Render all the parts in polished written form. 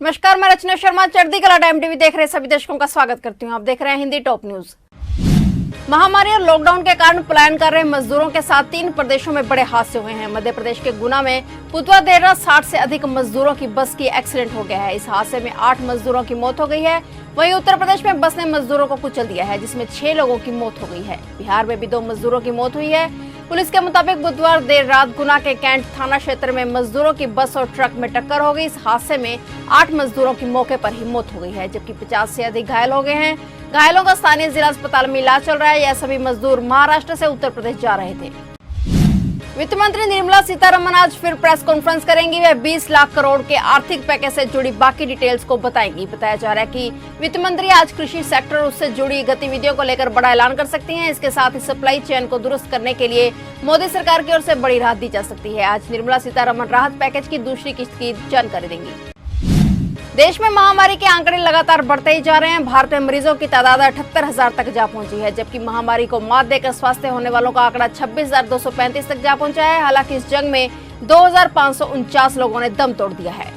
नमस्कार, मैं रचना शर्मा चढ़ती कला टाइम टीवी देख रहे सभी दर्शकों का स्वागत करती हूं। आप देख रहे हैं हिंदी टॉप न्यूज। महामारी और लॉकडाउन के कारण पलायन कर रहे मजदूरों के साथ 3 प्रदेशों में बड़े हादसे हुए हैं। मध्य प्रदेश के गुना में बुधवार देर रात 60 से अधिक मजदूरों की बस की एक्सीडेंट हो गया है। इस हादसे में 8 मजदूरों की मौत हो गई है। वहीं उत्तर प्रदेश में बस ने मजदूरों को कुचल दिया है, जिसमें 6 लोगों की मौत हो गई है। बिहार में भी 2 मजदूरों की मौत हुई है। पुलिस के मुताबिक बुधवार देर रात गुना के कैंट थाना क्षेत्र में मजदूरों की बस और ट्रक में टक्कर हो गई। इस हादसे में 8 मजदूरों की मौके पर ही मौत हो गई है, जबकि 50 से अधिक घायल हो गए हैं। घायलों का स्थानीय जिला अस्पताल में इलाज चल रहा है। यह सभी मजदूर महाराष्ट्र से उत्तर प्रदेश जा रहे थे। वित्त मंत्री निर्मला सीतारमण आज फिर प्रेस कॉन्फ्रेंस करेंगी। वे 20 लाख करोड़ के आर्थिक पैकेज से जुड़ी बाकी डिटेल्स को बताएंगी। बताया जा रहा है कि वित्त मंत्री आज कृषि सेक्टर और उससे जुड़ी गतिविधियों को लेकर बड़ा ऐलान कर सकती हैं। इसके साथ ही सप्लाई चेन को दुरुस्त करने के लिए मोदी सरकार की ओर से बड़ी राहत दी जा सकती है। आज निर्मला सीतारमण राहत पैकेज की दूसरी किस्त की जानकारी देंगी। देश में महामारी के आंकड़े लगातार बढ़ते ही जा रहे हैं। भारत में मरीजों की तादाद 78,000 तक जा पहुंची है, जबकि महामारी को मात देकर स्वस्थ होने वालों का आंकड़ा 26,235 तक जा पहुंचा है। हालांकि इस जंग में 2,549 लोगों ने दम तोड़ दिया है।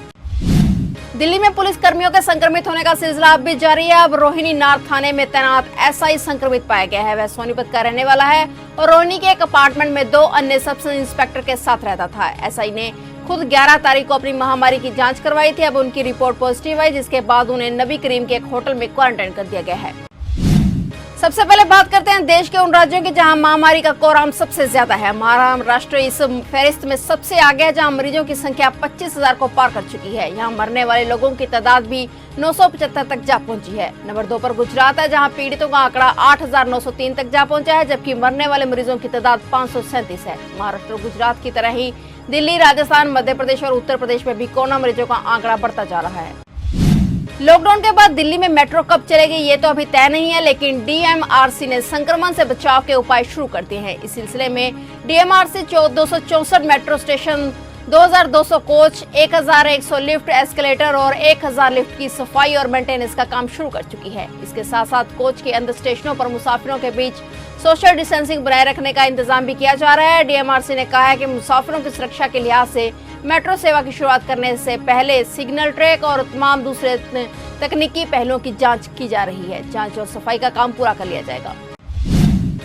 दिल्ली में पुलिस कर्मियों के संक्रमित होने का सिलसिला अब भी जारी है। अब रोहिणी नार थाने में तैनात एसआई संक्रमित पाया गया है। वह सोनीपत का रहने वाला है और रोहिणी के एक अपार्टमेंट में 2 अन्य सब इंस्पेक्टर के साथ रहता था। एसआई ने खुद 11 तारीख को अपनी महामारी की जांच करवाई थी। अब उनकी रिपोर्ट पॉजिटिव आई, जिसके बाद उन्हें नबी करीम के एक होटल में क्वारंटाइन कर दिया गया है। सबसे पहले बात करते हैं देश के उन राज्यों की जहां महामारी का कोराम सबसे ज्यादा है। महाराष्ट्र इस फहरिस्त में सबसे आगे है, जहां मरीजों की संख्या 25,000 को पार कर चुकी है। यहां मरने वाले लोगों की तादाद भी 975 तक जा पहुंची है। नंबर 2 पर गुजरात है, जहां पीड़ितों का आंकड़ा 8,903 तक जा पहुंचा है, जबकि मरने वाले मरीजों की तादाद 537 है। महाराष्ट्र और गुजरात की तरह ही दिल्ली, राजस्थान, मध्य प्रदेश और उत्तर प्रदेश में भी कोरोना मरीजों का आंकड़ा बढ़ता जा रहा है। लॉकडाउन के बाद दिल्ली में मेट्रो कब चलेगी ये तो अभी तय नहीं है, लेकिन डीएमआरसी ने संक्रमण से बचाव के उपाय शुरू कर दिए हैं। इस सिलसिले में DMRC 264 metro station, 2,200 coach, 1,100 lift, escalator और 1,000 लिफ्ट की सफाई और मेंटेनेंस का काम शुरू कर चुकी है। इसके साथ साथ कोच के अंदर स्टेशनों पर मुसाफिरों के बीच सोशल डिस्टेंसिंग बनाए रखने का इंतजाम भी किया जा रहा है। डीएमआरसी ने कहा है कि मुसाफिरों की सुरक्षा के लिहाज से मेट्रो सेवा की शुरुआत करने से पहले सिग्नल ट्रैक और तमाम दूसरे तकनीकी पहलुओं की जांच की जा रही है। जांच और सफाई का काम पूरा कर लिया जाएगा।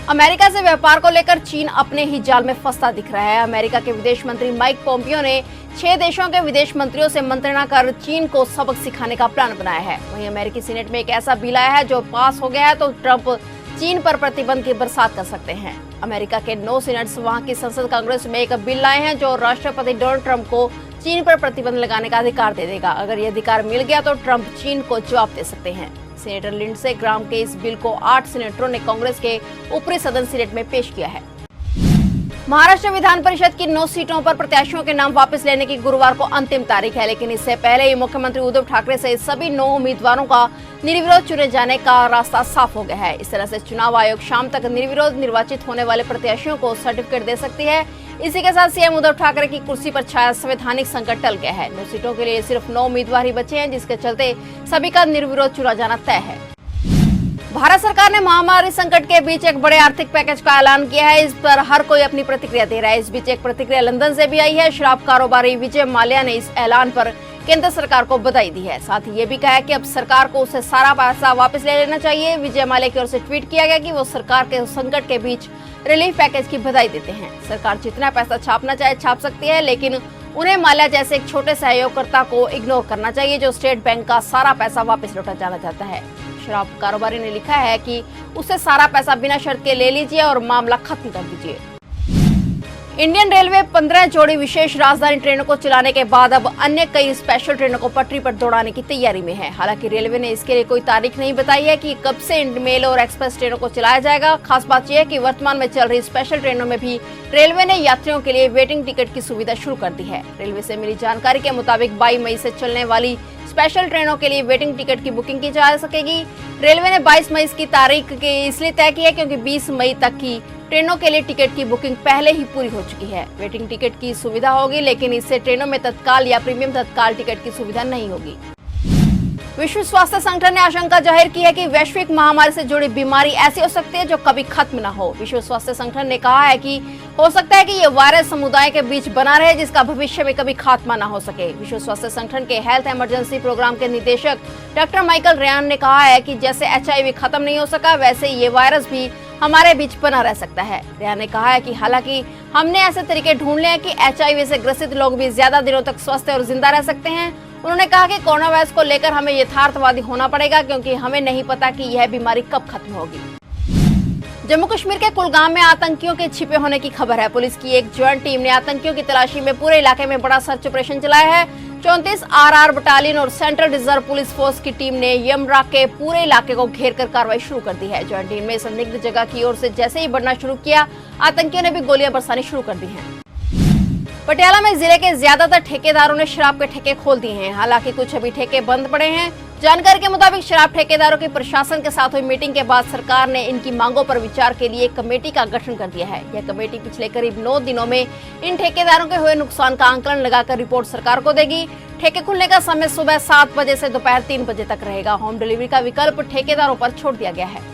अमेरिका से व्यापार को लेकर चीन अपने ही जाल में फंसता दिख रहा है। अमेरिका के विदेश मंत्री माइक पोम्पियो ने 6 देशों के विदेश मंत्रियों से मंत्रणा कर चीन को सबक सिखाने का प्लान बनाया है। वहीं अमेरिकी सीनेट में एक ऐसा बिल आया है जो पास हो गया है, तो ट्रंप चीन पर प्रतिबंध की बरसात कर सकते हैं। अमेरिका के 9 सीनेटर्स वहां की संसद कांग्रेस में एक बिल लाए हैं जो राष्ट्रपति डोनाल्ड ट्रंप को चीन पर प्रतिबंध लगाने का अधिकार दे देगा। अगर ये अधिकार मिल गया तो ट्रंप चीन को जवाब दे सकते हैं। सीनेटर लिंडसे ग्राम के इस बिल को 8 सीनेटरों ने कांग्रेस के ऊपरी सदन सीनेट में पेश किया है। महाराष्ट्र विधान परिषद की 9 सीटों पर प्रत्याशियों के नाम वापस लेने की गुरुवार को अंतिम तारीख है, लेकिन इससे पहले ही मुख्यमंत्री उद्धव ठाकरे सहित सभी 9 उम्मीदवारों का निर्विरोध चुने जाने का रास्ता साफ हो गया है। इस तरह से चुनाव आयोग शाम तक निर्विरोध निर्वाचित होने वाले प्रत्याशियों को सर्टिफिकेट दे सकती है। इसी के साथ सीएम उद्धव ठाकरे की कुर्सी पर छाया संवैधानिक संकट टल गया है। 9 सीटों के लिए सिर्फ 9 उम्मीदवार ही बचे हैं, जिसके चलते सभी का निर्विरोध चुना जाना तय है। भारत सरकार ने महामारी संकट के बीच एक बड़े आर्थिक पैकेज का ऐलान किया है। इस पर हर कोई अपनी प्रतिक्रिया दे रहा है। इस बीच एक प्रतिक्रिया लंदन से भी आई है। शराब कारोबारी विजय माल्या ने इस ऐलान पर केंद्र सरकार को बधाई दी है। साथ ही ये भी कहा है कि अब सरकार को उससे सारा पैसा वापस ले लेना चाहिए। विजय माल्या की ओर से ट्वीट किया गया कि वो सरकार के संकट के बीच रिलीफ पैकेज की बधाई देते हैं। सरकार जितना पैसा छापना चाहे छाप सकती है, लेकिन उन्हें माल्या जैसे एक छोटे सहयोगकर्ता को इग्नोर करना चाहिए जो स्टेट बैंक का सारा पैसा वापस लौटा जाना चाहता है। शराब कारोबारी ने लिखा है कि उससे सारा पैसा बिना शर्त के ले लीजिए और मामला खत्म कर दीजिए। इंडियन रेलवे 15 जोड़ी विशेष राजधानी ट्रेनों को चलाने के बाद अब अन्य कई स्पेशल ट्रेनों को पटरी पर दौड़ाने की तैयारी में है। हालांकि रेलवे ने इसके लिए कोई तारीख नहीं बताई है कि कब से मेल और एक्सप्रेस ट्रेनों को चलाया जाएगा। खास बात यह है कि वर्तमान में चल रही स्पेशल ट्रेनों में भी रेलवे ने यात्रियों के लिए वेटिंग टिकट की सुविधा शुरू कर दी है। रेलवे से मिली जानकारी के मुताबिक 22 मई से चलने वाली स्पेशल ट्रेनों के लिए वेटिंग टिकट की बुकिंग की जा सकेगी। रेलवे ने 22 मई की तारीख के इसलिए तय की है क्योंकि 20 मई तक की ट्रेनों के लिए टिकट की बुकिंग पहले ही पूरी हो चुकी है। वेटिंग टिकट की सुविधा होगी, लेकिन इससे ट्रेनों में तत्काल या प्रीमियम तत्काल टिकट की सुविधा नहीं होगी। विश्व स्वास्थ्य संगठन ने आशंका जाहिर की है कि वैश्विक महामारी से जुड़ी बीमारी ऐसी हो सकती है जो कभी खत्म न हो। विश्व स्वास्थ्य संगठन ने कहा है कि हो सकता है कि ये वायरस समुदाय के बीच बना रहे जिसका भविष्य में कभी खात्मा न हो सके। विश्व स्वास्थ्य संगठन के हेल्थ इमरजेंसी प्रोग्राम के निदेशक डॉक्टर माइकल रेयान ने कहा है कि जैसे HIV खत्म नहीं हो सका वैसे ये वायरस भी हमारे बीच बना रह सकता है। रेयान ने कहा है कि हालांकि हमने ऐसे तरीके ढूंढ लिए हैं कि HIV से ग्रसित लोग भी ज्यादा दिनों तक स्वस्थ और जिंदा रह सकते हैं। उन्होंने कहा कि कोरोना वायरस को लेकर हमें यथार्थवादी होना पड़ेगा क्योंकि हमें नहीं पता कि यह बीमारी कब खत्म होगी। जम्मू कश्मीर के कुलगाम में आतंकियों के छिपे होने की खबर है। पुलिस की एक ज्वाइंट टीम ने आतंकियों की तलाशी में पूरे इलाके में बड़ा सर्च ऑपरेशन चलाया है। 34 RR बटालियन और सेंट्रल रिजर्व पुलिस फोर्स की टीम ने यमरा के पूरे इलाके को घेर कर कार्रवाई शुरू कर दी है। ज्वाइंट टीम ने संदिग्ध जगह की ओर से जैसे ही बढ़ना शुरू किया, आतंकियों ने भी गोलियां बरसानी शुरू कर दी हैं। पटियाला में जिले के ज्यादातर ठेकेदारों ने शराब के ठेके खोल दिए हैं। हालांकि कुछ अभी ठेके बंद पड़े हैं। जानकारी के मुताबिक शराब ठेकेदारों की प्रशासन के साथ हुई मीटिंग के बाद सरकार ने इनकी मांगों पर विचार के लिए एक कमेटी का गठन कर दिया है। यह कमेटी पिछले करीब 9 दिनों में इन ठेकेदारों के हुए नुकसान का आंकलन लगाकर रिपोर्ट सरकार को देगी। ठेके खुलने का समय सुबह 7 बजे से दोपहर 3 बजे तक रहेगा। होम डिलीवरी का विकल्प ठेकेदारों पर छोड़ दिया गया है।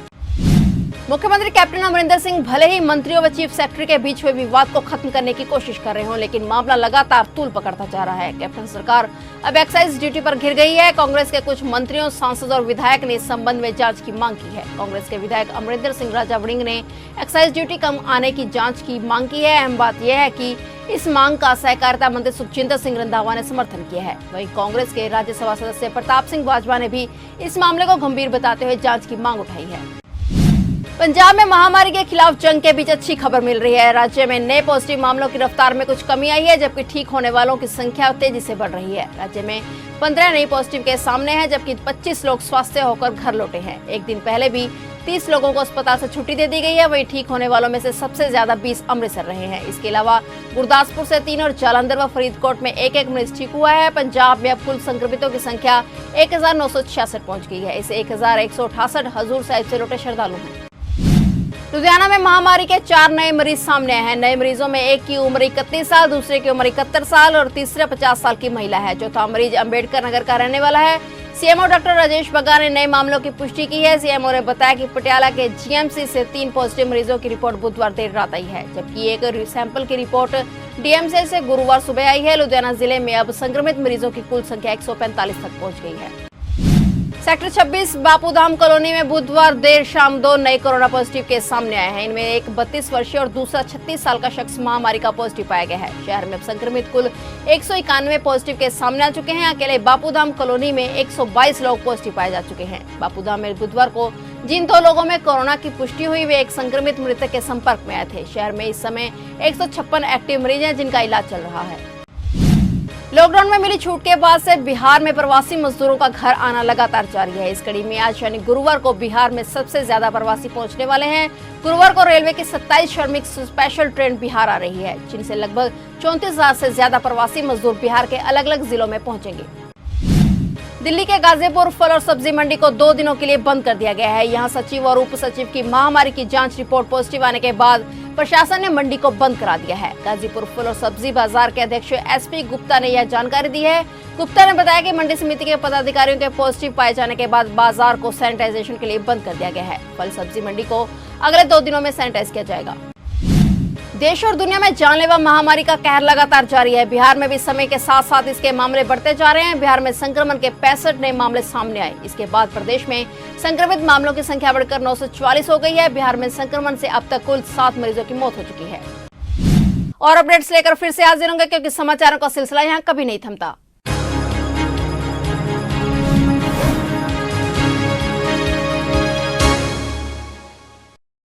मुख्यमंत्री कैप्टन अमरिंदर सिंह भले ही मंत्रियों व चीफ सेक्रेटरी के बीच हुए विवाद को खत्म करने की कोशिश कर रहे हो, लेकिन मामला लगातार तूल पकड़ता जा रहा है। कैप्टन सरकार अब एक्साइज ड्यूटी पर घिर गई है। कांग्रेस के कुछ मंत्रियों, सांसद और विधायक ने इस संबंध में जांच की मांग की है। कांग्रेस के विधायक अमरिंदर सिंह राजा वड़िंग ने एक्साइज ड्यूटी कम आने की जांच की मांग की है। अहम बात यह है कि इस मांग का सहकारिता मंत्री सुखजिंदर सिंह रंधावा ने समर्थन किया है। वहीं कांग्रेस के राज्यसभा सदस्य प्रताप सिंह बाजवा ने भी इस मामले को गंभीर बताते हुए जांच की मांग उठाई है। पंजाब में महामारी के खिलाफ जंग के बीच अच्छी खबर मिल रही है। राज्य में नए पॉजिटिव मामलों की रफ्तार में कुछ कमी आई है, जबकि ठीक होने वालों की संख्या तेजी से बढ़ रही है। राज्य में 15 नए पॉजिटिव केस सामने हैं, जबकि 25 लोग स्वस्थ होकर घर लौटे हैं। एक दिन पहले भी 30 लोगों को अस्पताल से छुट्टी दे दी गई है। वहीं ठीक होने वालों में से सबसे ज्यादा 20 अमृतसर रहे हैं। इसके अलावा गुरदासपुर से 3 और जालंधर व फरीदकोट में एक मरीज ठीक हुआ है। पंजाब में अब कुल संक्रमितों की संख्या 1966 पहुंच गई है। इसे 1168 हजूर साहिब से लौटे श्रद्धालु हैं। लुधियाना में महामारी के 4 नए मरीज सामने आए हैं। नए मरीजों में एक की उम्र 31 साल, दूसरे की उम्र 71 साल और तीसरा 50 साल की महिला है। चौथा मरीज अम्बेडकर नगर का रहने वाला है। सीएमओ डॉक्टर राजेश बग्गा ने नए मामलों की पुष्टि की है। सीएमओ ने बताया कि पटियाला के जीएमसी से 3 पॉजिटिव मरीजों की रिपोर्ट बुधवार देर रात आई है, जबकि एक सैंपल की रिपोर्ट डीएमसी से गुरुवार सुबह आई है। लुधियाना जिले में अब संक्रमित मरीजों की कुल संख्या 145 तक पहुँच गई है। सेक्टर 26 बापूधाम कॉलोनी में बुधवार देर शाम 2 नए कोरोना पॉजिटिव केस सामने आए हैं। इनमें एक 32 वर्षीय और दूसरा 36 साल का शख्स महामारी का पॉजिटिव पाया गया है। शहर में अब संक्रमित कुल 191 पॉजिटिव केस सामने आ चुके हैं। अकेले बापूधाम कॉलोनी में 122 लोग पॉजिटिव पाए जा चुके हैं। बापूधाम में बुधवार को जिन 2 लोगों में कोरोना की पुष्टि हुई वे एक संक्रमित मृतक के संपर्क में आए थे। शहर में इस समय 156 एक्टिव मरीज हैं जिनका इलाज चल रहा है। लॉकडाउन में मिली छूट के बाद से बिहार में प्रवासी मजदूरों का घर आना लगातार जारी है। इस कड़ी में आज यानी गुरुवार को बिहार में सबसे ज्यादा प्रवासी पहुंचने वाले हैं। गुरुवार को रेलवे की 27 श्रमिक स्पेशल ट्रेन बिहार आ रही है, जिनसे लगभग 34,000 से ज्यादा प्रवासी मजदूर बिहार के अलग अलग जिलों में पहुंचेंगे। दिल्ली के गाजीपुर फल और सब्जी मंडी को 2 दिनों के लिए बंद कर दिया गया है। यहां सचिव और उप सचिव की महामारी की जांच रिपोर्ट पॉजिटिव आने के बाद प्रशासन ने मंडी को बंद करा दिया है। गाजीपुर फल और सब्जी बाजार के अध्यक्ष एसपी गुप्ता ने यह जानकारी दी है। गुप्ता ने बताया कि मंडी समिति के पदाधिकारियों के पॉजिटिव पाए जाने के बाद बाजार को सैनिटाइजेशन के लिए बंद कर दिया गया है। फल सब्जी मंडी को अगले 2 दिनों में सैनिटाइज किया जाएगा। देश और दुनिया में जानलेवा महामारी का कहर लगातार जारी है। बिहार में भी समय के साथ साथ इसके मामले बढ़ते जा रहे हैं। बिहार में संक्रमण के 65 नए मामले सामने आए। इसके बाद प्रदेश में संक्रमित मामलों की संख्या बढ़कर 944 हो गई है। बिहार में संक्रमण से अब तक कुल 7 मरीजों की मौत हो चुकी है। और अपडेट्स लेकर फिर से हाजिर होंगे, क्योंकि समाचारों का सिलसिला यहाँ कभी नहीं थमता।